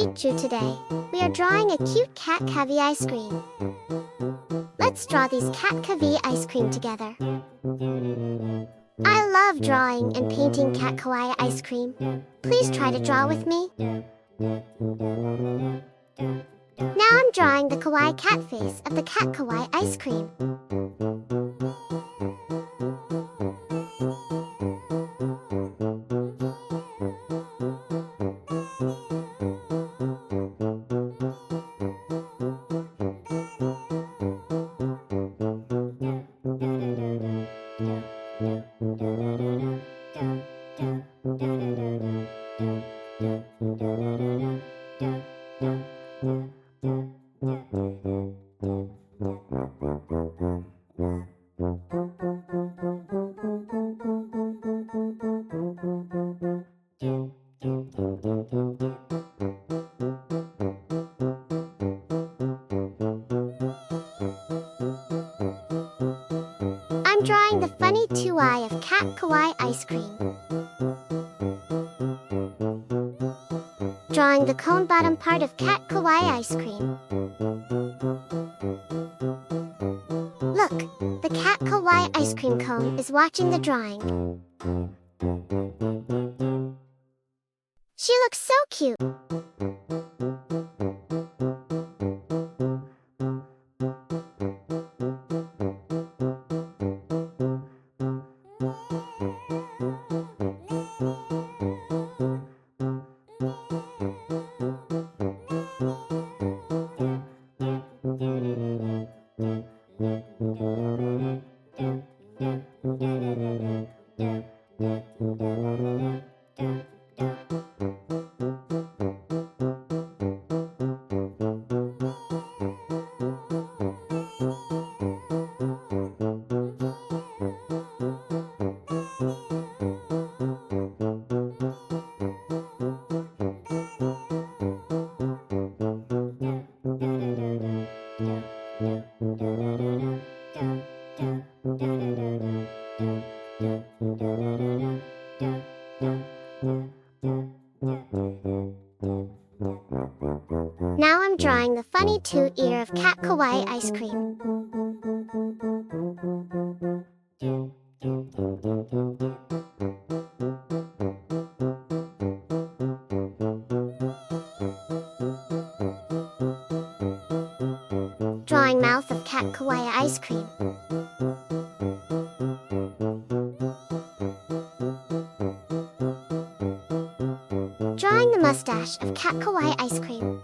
Sheet 2 today. We are drawing a cute cat Kawaii ice cream. Let's draw these cat Kawaii ice cream together. I love drawing and painting cat Kawaii ice cream. Please try to draw with me. Now I'm drawing the kawaii cat face of the cat Kawaii ice cream. I'm drawing the funny two-eye of cat Kawaii ice cream. Drawing the cone bottom part of cat Kawaii ice cream. Look, the cat Kawaii ice cream cone is watching the drawing. She looks so cute. Now I'm drawing the funny two-ear of cat Kawaii ice cream. Drawing mouth of cat Kawaii ice cream. Drawing the mustache of cat Kawaii ice cream.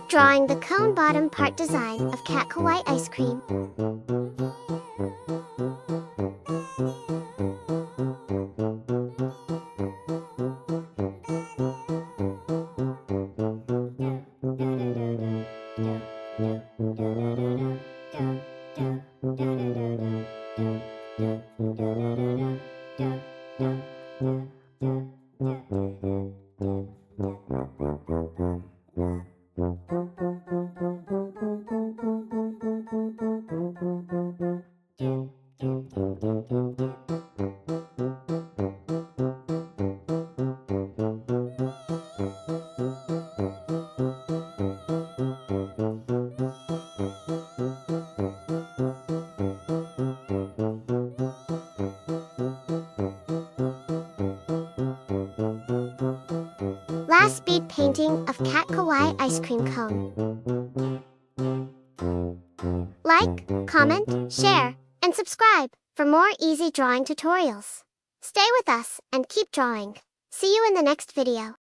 Drawing the cone bottom part design of cat Kawaii ice cream. Last speed painting of cat Kawaii ice cream cone. Like, comment, share, and subscribe for more easy drawing tutorials. Stay with us and keep drawing. See you in the next video.